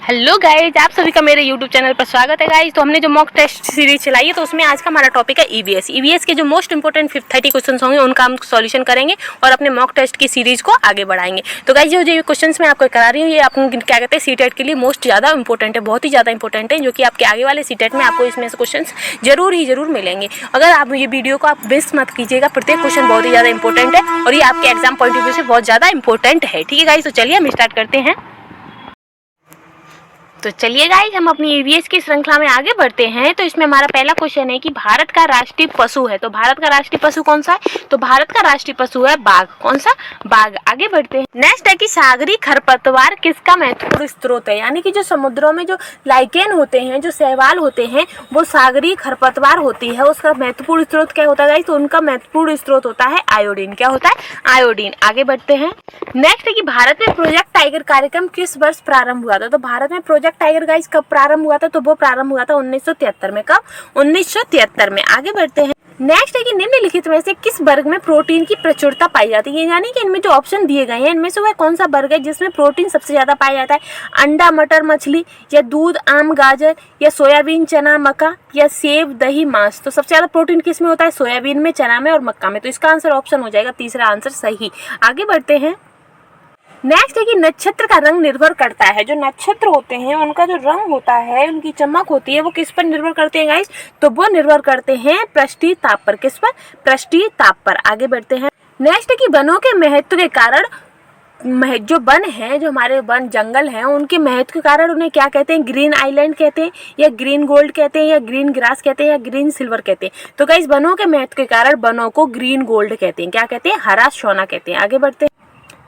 Hello guys, आप सभी का मेरे यूट्यूब चैनल पर स्वागत है गाइज। तो हमने जो मॉक टेस्ट सीरीज चलाई है तो उसमें आज का हमारा टॉपिक है ईवीएस। ईवीएस के जो मोस्ट इंपोर्टेंट 30 क्वेश्चन होंगे उनका हम सॉल्यूशन करेंगे और अपने मॉक टेस्ट की सीरीज को आगे बढ़ाएंगे। तो गाइज जो क्वेश्चन मैं आपको करा रही हूँ ये आपको क्या कहते हैं सीटेट के लिए मोस्ट ज़्यादा इंपॉर्टेंट है, बहुत ही ज़्यादा इंपॉर्टेंट है, जो कि आपके आगे वाले सीटेट में आपको इसमें से क्वेश्चन जरूर मिलेंगे। अगर आप ये वीडियो को आप मिस मत कीजिएगा, प्रत्येक क्वेश्चन बहुत ही ज़्यादा इंपॉर्टेंट है और ये आपके एग्जाम पॉइंट ऑफ व्यू से बहुत ज़्यादा इंपॉर्टेंट है। ठीक है गाइज, तो चलिए हम स्टार्ट करते हैं। तो चलिए गाइज हम अपनी ईवीएस की श्रृंखला में आगे बढ़ते हैं। तो इसमें हमारा पहला क्वेश्चन है कि भारत का राष्ट्रीय पशु है। तो भारत का राष्ट्रीय पशु कौन सा है? तो भारत का राष्ट्रीय पशु है बाघ। कौन सा? बाघ। आगे बढ़ते हैं। नेक्स्ट है कि सागरी खरपतवार किसका महत्वपूर्ण स्रोत है? यानी कि जो समुद्रों में जो लाइकेन होते हैं, जो शैवाल होते हैं, वो सागरी खरपतवार होती है। उसका महत्वपूर्ण स्रोत क्या होता है गाइज? तो उनका महत्वपूर्ण स्रोत होता है आयोडीन। क्या होता है? आयोडीन। आगे बढ़ते हैं। नेक्स्ट है कि भारत में प्रोजेक्ट टाइगर कार्यक्रम किस वर्ष प्रारंभ हुआ था? तो भारत में प्रोजेक्ट टाइगर गाइस कब प्रारंभ हुआ था? तो वो प्रारंभ हुआ था 1973 में। कब? 1973 में। आगे बढ़ते हैं। नेक्स्ट है कि निम्नलिखित में से किस वर्ग में प्रोटीन की प्रचुरता पाई जाती है? यानी कि इनमें जो ऑप्शन दिए गए हैं इनमें से वह कौन सा वर्ग है जिसमें प्रोटीन सबसे ज्यादा पाया जाता है? अंडा, मटर, मछली, या दूध, आम, गाजर, या सोयाबीन, चना, मक्का, या सेब, दही, मांस। तो सबसे ज्यादा प्रोटीन किस में होता है? सोयाबीन में, चना में और मक्का में। तो इसका आंसर ऑप्शन हो जाएगा तीसरा आंसर सही। आगे बढ़ते हैं। नेक्स्ट है कि नक्षत्र का रंग निर्भर करता है, जो नक्षत्र होते हैं उनका जो रंग होता है, उनकी चमक होती है, वो किस पर निर्भर करते हैं गाइस? तो वो निर्भर करते हैं पृष्ठीय ताप पर। किस पर? पृष्ठीय ताप पर। आगे बढ़ते हैं। नेक्स्ट है कि वनों के महत्व के कारण, जो वन है, जो हमारे वन जंगल हैं, उनके महत्व के कारण उन्हें क्या कहते हैं? ग्रीन आइलैंड कहते हैं, या ग्रीन गोल्ड कहते हैं, या ग्रीन ग्रास कहते हैं, या ग्रीन सिल्वर कहते हैं। तो गाइस वनों के महत्व के कारण वनों को ग्रीन गोल्ड कहते हैं। क्या कहते हैं? हरा सोना कहते हैं। आगे बढ़ते हैं।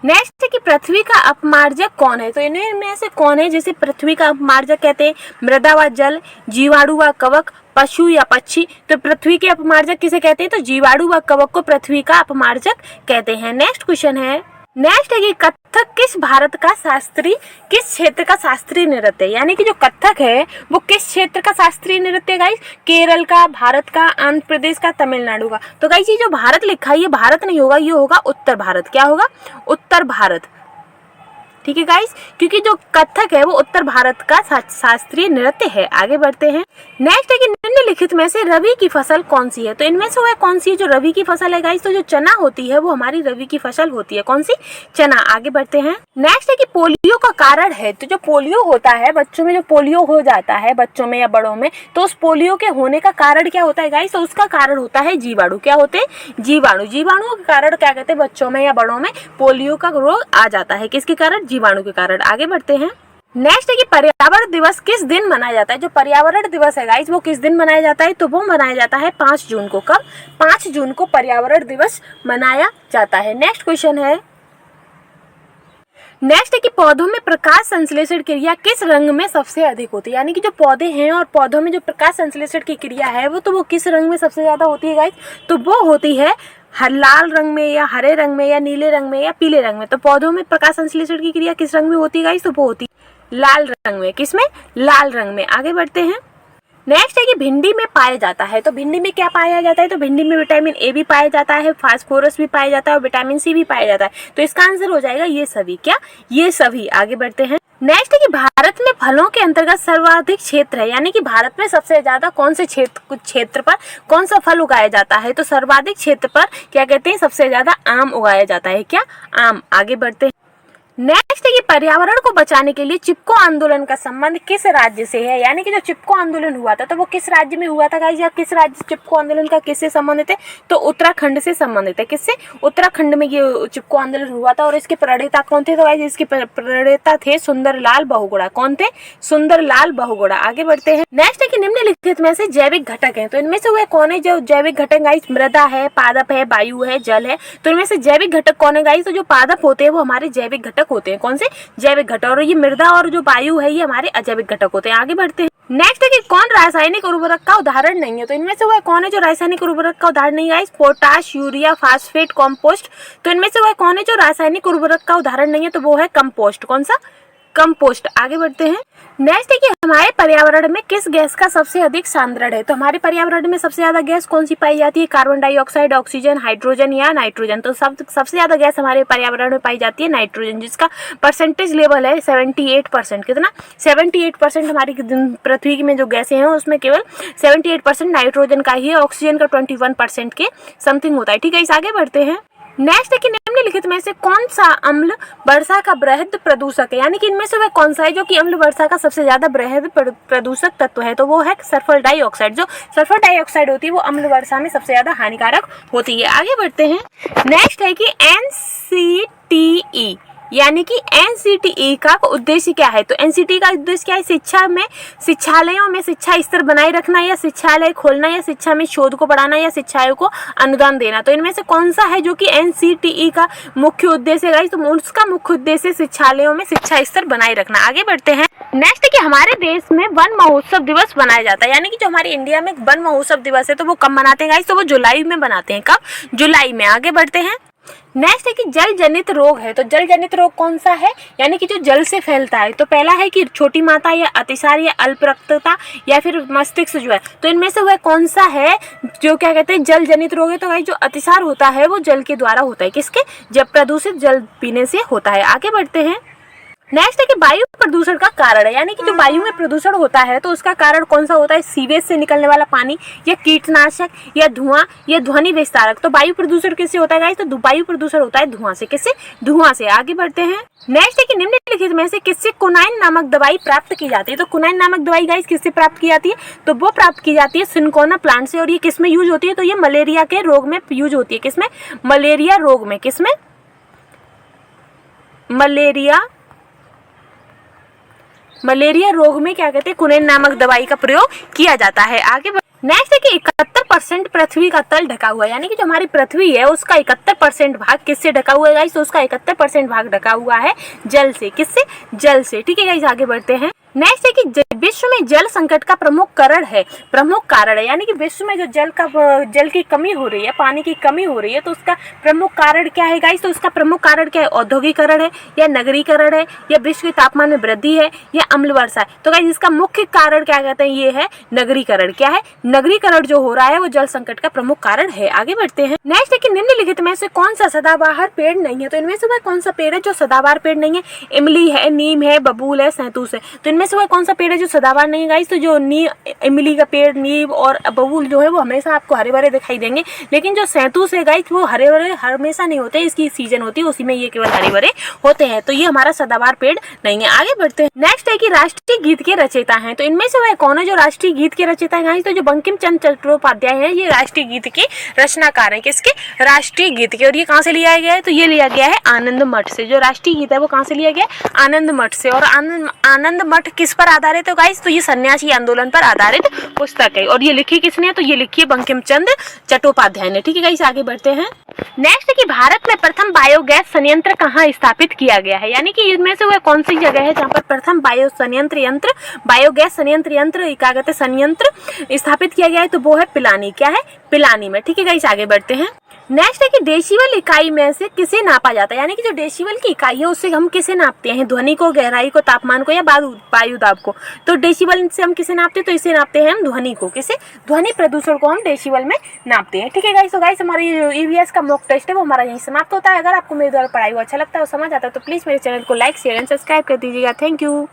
नेक्स्ट है कि पृथ्वी का अपमार्जक कौन है? तो इनमें से कौन है जिसे पृथ्वी का अपमार्जक कहते हैं? मृदा व जल, जीवाणु व कवक, पशु या पक्षी। तो पृथ्वी के अपमार्जक किसे कहते हैं? तो जीवाणु व कवक को पृथ्वी का अपमार्जक कहते हैं। नेक्स्ट क्वेश्चन है। नेक्स्ट है कि कथक किस भारत का शास्त्रीय, किस क्षेत्र का शास्त्रीय नृत्य है? यानी कि जो कथक है वो किस क्षेत्र का शास्त्रीय नृत्य है गाइस? केरल का, भारत का, आंध्र प्रदेश का, तमिलनाडु का। तो गाइस ये जो भारत लिखा है ये भारत नहीं होगा, ये होगा उत्तर भारत। क्या होगा? उत्तर भारत। ठीक है गाइस, क्योंकि जो कथक है वो उत्तर भारत का शास्त्रीय नृत्य है। आगे बढ़ते हैं। नेक्स्ट है कि निम्नलिखित में से रबी की फसल कौन सी है? तो इनमें से वह कौन सी है जो रबी की फसल है गाइस? तो जो चना होती है वो हमारी रबी की फसल होती है। कौन सी? चना। आगे बढ़ते हैं। नेक्स्ट है कि पोलियो का कारण है। तो जो पोलियो होता है, बच्चों में जो पोलियो हो जाता है, बच्चों में या बड़ों में, तो उस पोलियो के होने का कारण क्या होता है गाइस? तो उसका कारण होता है जीवाणु। क्या होते हैं? जीवाणु। जीवाणुओं के कारण क्या कहते हैं? बच्चों में या बड़ों में पोलियो का रोग आ जाता है। किसके कारण? जीवाणु के कारण। आगे बढ़ते हैं। नेक्स्ट है कि पर्यावरण दिवस किस दिन मनाया जाता है? जो पर्यावरण दिवस है गाइस वो किस दिन मनाया जाता है? तो वो मनाया जाता है 5 जून को। कब? 5 जून को पर्यावरण दिवस मनाया जाता है। नेक्स्ट क्वेश्चन है। नेक्स्ट है कि पौधों में प्रकाश संश्लेषण क्रिया किस रंग में सबसे अधिक होती है? यानी कि जो पौधे हैं और पौधों में जो प्रकाश संश्लेषण की क्रिया है वो किस रंग में सबसे ज्यादा होती है गाइस? तो वो होती है लाल रंग में, या हरे रंग में, या नीले रंग में, या पीले रंग में। तो पौधों में प्रकाश संश्लेषण की क्रिया किस रंग में होती है गाइस? तो वो होती है लाल रंग में। किसमें? लाल रंग में। आगे बढ़ते हैं। नेक्स्ट है कि भिंडी में पाया जाता है। तो भिंडी में क्या पाया जाता है? तो भिंडी में विटामिन ए भी पाया जाता है, फास्फोरस भी पाया जाता है और विटामिन सी भी पाया जाता है। तो इसका आंसर हो जाएगा ये सभी। क्या? ये सभी। आगे बढ़ते हैं। नेक्स्ट है कि भारत में फलों के अंतर्गत सर्वाधिक क्षेत्र है। यानी कि भारत में सबसे ज्यादा कौन से क्षेत्र पर कौन सा फल उगाया जाता है? तो सर्वाधिक क्षेत्र पर क्या कहते हैं? सबसे ज्यादा आम उगाया जाता है। क्या? आम। आगे बढ़ते हैं। नेक्स्ट है कि पर्यावरण को बचाने के लिए चिपको आंदोलन का संबंध किस राज्य से है? यानी कि जो चिपको आंदोलन हुआ था तो वो किस राज्य में हुआ था गाइस? या किस राज्य चिपको आंदोलन का किससे संबंधित है? तो उत्तराखंड से संबंधित है। किससे? उत्तराखंड में ये चिपको आंदोलन हुआ था। और इसके प्रणेता कौन थे? तो गाइस इसके प्रणेता थे सुंदरलाल बहुगुणा। कौन थे? सुंदरलाल बहुगुणा। आगे बढ़ते हैं। नेक्स्ट है कि निम्नलिखित में से जैविक घटक है। तो इनमें से वह कौन है जो जैविक घटक गाइस? मृदा है, पादप है, वायु है, जल है। तो इनमें से जैविक घटक कौन है गाइस? तो जो पादप होते हैं वो हमारे जैविक घटक होते हैं। कौन से? जैविक घटक। और ये मृदा और जो वायु है ये हमारे अजैविक घटक होते हैं। आगे बढ़ते हैं। नेक्स्ट है कि कौन रासायनिक उर्वरक का उदाहरण नहीं है? तो इनमें से वह कौन है जो रासायनिक उर्वरक का उदाहरण नहीं है? Potash, urea, phosphate, compost. तो इनमें से वह कौन है जो रासायनिक उर्वरक का उदाहरण नहीं है? तो वो है कंपोस्ट। कौन सा? कंपोस्ट। आगे बढ़ते हैं। नेक्स्ट है कि हमारे पर्यावरण में किस गैस का सबसे अधिक सांद्रण है। तो हमारे पर्यावरण में सबसे ज्यादा गैस कौन सी पाई जाती है? कार्बन डाइऑक्साइड, ऑक्सीजन, हाइड्रोजन या नाइट्रोजन। तो सबसे ज्यादा गैस हमारे पर्यावरण में पाई जाती है नाइट्रोजन, जिसका परसेंटेज लेवल है 78%। कितना? 78% हमारी पृथ्वी में जो गैसें हैं उसमें केवल 78% नाइट्रोजन का ही है। ऑक्सीजन का 21% के समथिंग होता है। ठीक है, इस आगे बढ़ते हैं। नेक्स्ट है कि निम्नलिखित में से कौन सा अम्ल वर्षा का बृहद प्रदूषक है, यानी कि इनमें से वह कौन सा है जो कि अम्ल वर्षा का सबसे ज्यादा बृहद प्रदूषक तत्व है। तो वो है सल्फर डाइऑक्साइड। जो सल्फर डाइऑक्साइड होती है वो अम्ल वर्षा में सबसे ज्यादा हानिकारक होती है। आगे बढ़ते हैं। नेक्स्ट है कि NCTE यानी कि NCTE का उद्देश्य क्या है। तो NCTE का उद्देश्य क्या है? शिक्षालयों में शिक्षा स्तर बनाए रखना, या शिक्षालय खोलना, या शिक्षा में शोध को बढ़ाना, या शिक्षाओं को अनुदान देना। तो इनमें से कौन सा है जो कि NCTE का मुख्य उद्देश्य है? तो उसका मुख्य उद्देश्य शिक्षालयों में शिक्षा स्तर बनाए रखना। आगे बढ़ते हैं। नेक्स्ट है कि हमारे देश में वन महोत्सव दिवस मनाया जाता है, यानी कि जो हमारे इंडिया में वन महोत्सव दिवस है तो वो कब मनाते हैं गाइस? तो वो जुलाई में मनाते हैं। कब? जुलाई में। आगे बढ़ते हैं। नेक्स्ट है कि जल जनित रोग है। तो जल जनित रोग कौन सा है? यानी कि जो जल से फैलता है। तो पहला है कि छोटी माता, या अतिसार, या अल्प रक्तता, या फिर मस्तिष्क ज्वर। तो इनमें से वह कौन सा है जो क्या कहते हैं जल जनित रोग है? तो भाई जो अतिसार होता है वो जल के द्वारा होता है। किसके? जब प्रदूषित जल पीने से होता है। आगे बढ़ते हैं। नेक्स्ट है कि वायु प्रदूषण का कारण है, यानी कि जो वायु में प्रदूषण होता है तो उसका कारण कौन सा होता है? सीवेज से निकलने वाला पानी, या कीटनाशक, या धुआं, या ध्वनि विस्तारक। तो वायु प्रदूषण किससे होता है गाइस? तो वायु प्रदूषण होता है धुआं से। किससे? धुआं से। आगे बढ़ते हैं। नेक्स्ट है कि निम्नलिखित में से किससे कुनाइन नामक दवाई प्राप्त की जाती है। तो कुनाइन नामक दवाई गाइस किससे प्राप्त की जाती है? तो वो प्राप्त की जाती है सिनकोना प्लांट से। और ये किसमें यूज होती है? तो ये मलेरिया के रोग में यूज होती है। किसमें? मलेरिया रोग में। किसमें? मलेरिया रोग में क्या कहते हैं? कुनैन नामक दवाई का प्रयोग किया जाता है। आगे नेक्स्ट है कि 71% पृथ्वी का तल ढका हुआ है, यानी कि जो हमारी पृथ्वी है उसका 71% भाग किससे ढका हुआ है गाइस? तो उसका 71% भाग ढका हुआ है जल से। किससे? जल से। ठीक है गाइस, आगे बढ़ते हैं। नेक्स्ट है कि विश्व में जल संकट का प्रमुख कारण है, यानी कि विश्व में जो जल की कमी हो रही है, पानी की कमी हो रही है, तो उसका प्रमुख कारण क्या है गाइस? तो उसका प्रमुख कारण क्या है? औद्योगिकरण है, या नगरीकरण है, या विश्व के तापमान में वृद्धि है, या अम्ल वर्षा है। तो गाइस इसका मुख्य कारण क्या कहते हैं? ये है नगरीकरण। क्या है? नगरीकरण जो हो रहा है वो जल संकट का प्रमुख कारण है। आगे बढ़ते हैं। नेक्स्ट है कि निम्नलिखित में से कौन सा सदाबहार पेड़ नहीं है। तो इनमें से वह कौन सा पेड़ है जो सदाबहार पेड़ नहीं है? इमली है, नीम है, बबूल है, सैंतूस है। तो इनमें से वह कौन सा पेड़ है जो सदाबहार नहीं है गाइस? तो जो इमली का पेड़, नीम और बबूल जो है वो हमेशा आपको हरे भरे दिखाई देंगे, लेकिन जो सैंतूस है गाइस वो हरे भरे हमेशा नहीं होते, इसकी सीजन होती है उसी में ये केवल हरे भरे होते हैं। तो ये हमारा सदाबहार पेड़ नहीं है। आगे बढ़ते हैं। नेक्स्ट है कि राष्ट्रीय गीत के रचयिता हैं। तो इनमें से वह कौन है जो राष्ट्रीय गीत के रचयिता है गाइस? तो जो बंकिम चंद्र चट्टोपाध्याय है ये राष्ट्रीय गीत के रचनाकार हैं। किसके? राष्ट्रीय गीत के। और ये कहाँ से लिया गया है? तो ये लिया गया है आनंद मठ से। जो राष्ट्रीय गीत है वो कहाँ से लिया गया? आनंद मठ से। और आनंद मठ किस पर आधारित है गाइस? तो ये सन्यासी आंदोलन पर आधारित पुस्तक है। और ये लिखी किसने है? तो ये लिखी है बंकिम चंद्र चट्टोपाध्याय ने। ठीक है गाइस, आगे बढ़ते हैं। नेक्स्ट है कि भारत में प्रथम बायोगैस संयंत्र कहाँ स्थापित किया गया है, यानी कि इनमें से वह कौन सी जगह है जहाँ पर प्रथम बायोगैस संयंत्र क्या कहते हैं संयंत्र स्थापित किया गया है? तो वो है पिलानी। क्या है? पिलानी में। ठीक है गाइस, आगे बढ़ते हैं। नेक्स्ट है कि डेसिबल इकाई में से किसे नापा जाता है, यानी कि जो डेसिबल की इकाई है उससे हम किसे नापते हैं? ध्वनि को, गहराई को, तापमान को, या वायु दाब को। तो डेसिबल से हम किसे नापते हैं? तो इसे नापते हैं हम ध्वनि को। किसे? ध्वनि प्रदूषण को हम डेसिबल में नापते हैं। ठीक है गाइस, तो गाइस हमारी ईवीएस का मॉक टेस्ट है वो हमारा यहीं समाप्त होता है। अगर आपको मेरे द्वारा पढ़ाई हुआ अच्छा लगता है और समझ आता है तो प्लीज मेरे चैनल को लाइक, शेयर एंड सब्सक्राइब कर दीजिएगा। Thank you.